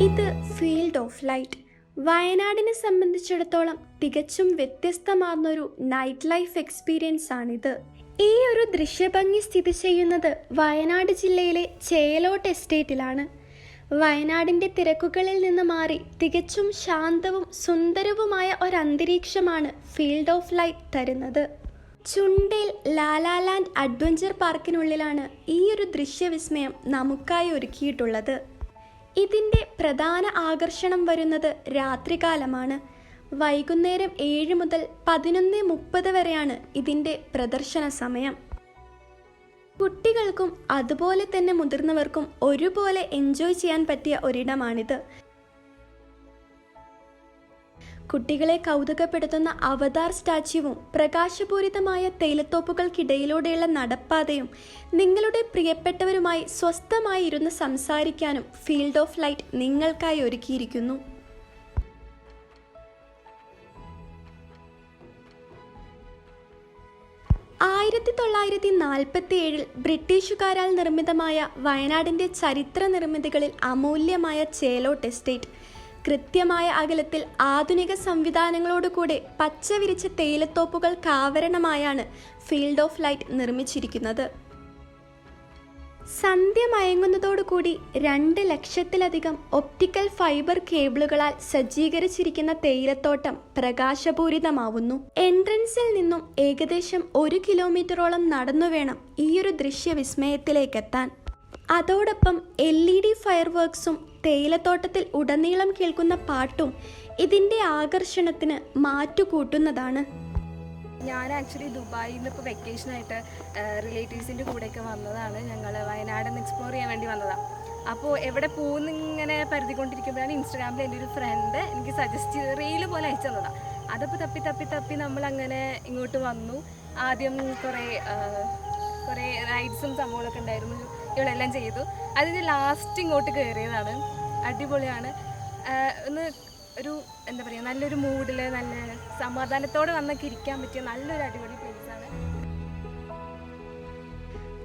ഇത് field of light. വയനാടിനെ സംബന്ധിച്ചിടത്തോളം തികച്ചും വ്യത്യസ്തമാർന്നൊരു നൈറ്റ് ലൈഫ് എക്സ്പീരിയൻസ് ആണിത്. ഈ ഒരു ദൃശ്യഭംഗി സ്ഥിതി ചെയ്യുന്നത് വയനാട് ജില്ലയിലെ ചേലോട്ട് എസ്റ്റേറ്റിലാണ്. വയനാടിൻ്റെ തിരക്കുകളിൽ നിന്ന് മാറി തികച്ചും ശാന്തവും സുന്ദരവുമായ ഒരന്തരീക്ഷമാണ് ഫീൽഡ് ഓഫ് ലൈറ്റ് തരുന്നത്. ചുണ്ടേൽ ലാലാലാൻഡ് അഡ്വഞ്ചർ പാർക്കിനുള്ളിലാണ് ഈ ഒരു ദൃശ്യവിസ്മയം നമുക്കായി ഒരുക്കിയിട്ടുള്ളത്. ഇതിൻ്റെ പ്രധാന ആകർഷണം വരുന്നത് രാത്രികാലമാണ്. വൈകുന്നേരം 7 മുതൽ 11:30 വരെയാണ് ഇതിൻ്റെ പ്രദർശന സമയം. കുട്ടികൾക്കും അതുപോലെ തന്നെ മുതിർന്നവർക്കും ഒരുപോലെ എൻജോയ് ചെയ്യാൻ പറ്റിയ ഒരിടമാണിത്. കുട്ടികളെ കൗതുകപ്പെടുത്തുന്ന അവതാർ സ്റ്റാച്യുവും പ്രകാശപൂരിതമായ തേയിലത്തോപ്പുകൾക്കിടയിലൂടെയുള്ള നടപ്പാതയും നിങ്ങളുടെ പ്രിയപ്പെട്ടവരുമായി സ്വസ്ഥമായി ഇരുന്ന് സംസാരിക്കാനും ഫീൽഡ് ഓഫ് ലൈറ്റ് നിങ്ങൾക്കായി ഒരുക്കിയിരിക്കുന്നു. ആയിരത്തി 1947 ബ്രിട്ടീഷുകാരാൽ നിർമ്മിതമായ വയനാടിൻ്റെ ചരിത്ര നിർമ്മിതികളിൽ അമൂല്യമായ ചേലോട്ട് എസ്റ്റേറ്റ് കൃത്യമായ അകലത്തിൽ ആധുനിക സംവിധാനങ്ങളോടുകൂടെ പച്ച വിരിച്ച തേയിലത്തോപ്പുകൾ കാവരണമായാണ് ഫീൽഡ് ഓഫ് ലൈറ്റ് നിർമ്മിച്ചിരിക്കുന്നത്. സന്ധ്യ മയങ്ങുന്നതോടുകൂടി 2 ലക്ഷത്തിലധികം ഒപ്റ്റിക്കൽ ഫൈബർ കേബിളുകളാൽ സജ്ജീകരിച്ചിരിക്കുന്ന തേയിലത്തോട്ടം പ്രകാശപൂരിതമാവുന്നു. എൻട്രൻസിൽ നിന്നും ഏകദേശം 1 കിലോമീറ്ററോളം നടന്നു വേണം ഈയൊരു ദൃശ്യവിസ്മയത്തിലേക്കെത്താൻ. അതോടൊപ്പം LED ഫയർ വർക്ക്സും തേയിലത്തോട്ടത്തിൽ ഉടനീളം കേൾക്കുന്ന പാട്ടും ഇതിൻ്റെ ആകർഷണത്തിന് മാറ്റുകൂട്ടുന്നതാണ്. ഞാൻ ആക്ച്വലി ദുബായിൽ നിന്ന് ഇപ്പോൾ വെക്കേഷനായിട്ട് റിലേറ്റീവ്സിൻ്റെ കൂടെയൊക്കെ വന്നതാണ്. ഞങ്ങൾ വയനാട് എക്സ്പ്ലോർ ചെയ്യാൻ വേണ്ടി വന്നതാണ്. അപ്പോൾ എവിടെ പോകുന്നിങ്ങനെ പരതിക്കൊണ്ടിരിക്കുമ്പോഴാണ് ഇൻസ്റ്റാഗ്രാമിൽ എൻ്റെ ഒരു ഫ്രണ്ട് എനിക്ക് സജസ്റ്റ് ചെയ്ത് റീല് പോലെ അയച്ചു തന്നതാണ്. അതപ്പോൾ തപ്പി നമ്മളങ്ങനെ ഇങ്ങോട്ട് വന്നു. ആദ്യം കുറേ റൈഡ്സും സംഭവങ്ങളൊക്കെ ഉണ്ടായിരുന്നു, ഇവളെല്ലാം ചെയ്തു. അതിന് ലാസ്റ്റ് ഇങ്ങോട്ട് കയറിയതാണ്. അടിപൊളിയാണ്. ഒന്ന് ഒരു എന്താ പറയുക, നല്ലൊരു മൂഡിൽ നല്ല സമാധാനത്തോടെ വന്നൊക്കെ ഇരിക്കാൻ പറ്റിയ നല്ലൊരു അടിപൊളി പ്ലേസാണ്.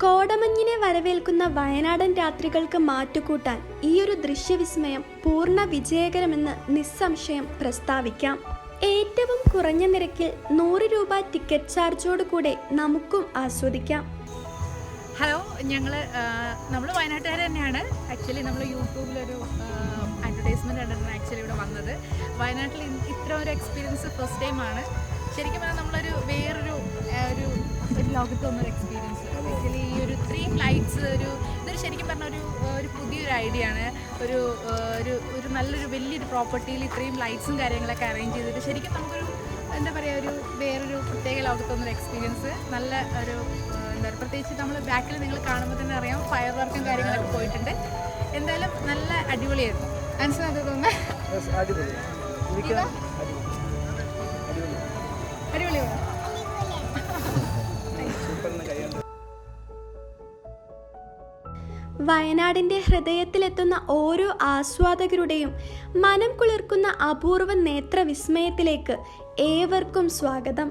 കോടമഞ്ഞിനെ വരവേൽക്കുന്ന വയനാടൻ രാത്രികൾക്ക് മാറ്റുകൂട്ടാൻ ഈയൊരു ദൃശ്യവിസ്മയം പൂർണ്ണ വിജയകരമെന്ന് നിസ്സംശയം പ്രസ്താവിക്കാം. ഏറ്റവും കുറഞ്ഞ നിരക്കിൽ 100 രൂപ ടിക്കറ്റ് ചാർജോട് കൂടെ നമുക്കും ആസ്വദിക്കാം. ഹലോ, നമ്മൾ വയനാട്ടുകാർ തന്നെയാണ്. ആക്ച്വലി നമ്മൾ യൂട്യൂബിലൊരു അഡ്വർടൈസ്മെൻറ്റ് കണ്ടിട്ടാണ് ആക്ച്വലി ഇവിടെ വന്നത്. വയനാട്ടിൽ ഇത്ര ഒരു എക്സ്പീരിയൻസ് ഫസ്റ്റ് ടൈമാണ്. ശരിക്കും പറഞ്ഞാൽ നമ്മളൊരു വേറൊരു ലോകത്ത് വന്നൊരു എക്സ്പീരിയൻസ്. ആക്ച്വലി ഈ ഒരു 3 ഫ്ലൈറ്റ്സ് ഇതൊരു ശരിക്കും പറഞ്ഞ ഒരു പുതിയൊരു ഐഡിയ ആണ്. ഒരു നല്ലൊരു വലിയൊരു പ്രോപ്പർട്ടിയിൽ ഇത്രയും ലൈറ്റ്സും കാര്യങ്ങളൊക്കെ അറേഞ്ച് ചെയ്തിട്ട് ശരിക്കും നമുക്കൊരു എന്താ പറയുക, വേറൊരു പ്രത്യേക ലോകത്ത് വന്നൊരു എക്സ്പീരിയൻസ്. നല്ല പ്രത്യേകിച്ച് നമ്മൾ ബാക്കിൽ നിങ്ങൾ കാണുമ്പോൾ തന്നെ അറിയാം, ഫയർ വർക്കും കാര്യങ്ങളൊക്കെ പോയിട്ടുണ്ട്. എന്തായാലും നല്ല അടിപൊളിയായിരുന്നു. മനസ്സിലാക്കി തോന്നുന്നത് അടിപൊളിയാണ്. വയനാടിൻ്റെ ഹൃദയത്തിലെത്തുന്ന ഓരോ ആസ്വാദകരുടെയും മനം കുളിർക്കുന്ന അപൂർവ നേത്രവിസ്മയത്തിലേക്ക് ഏവർക്കും സ്വാഗതം.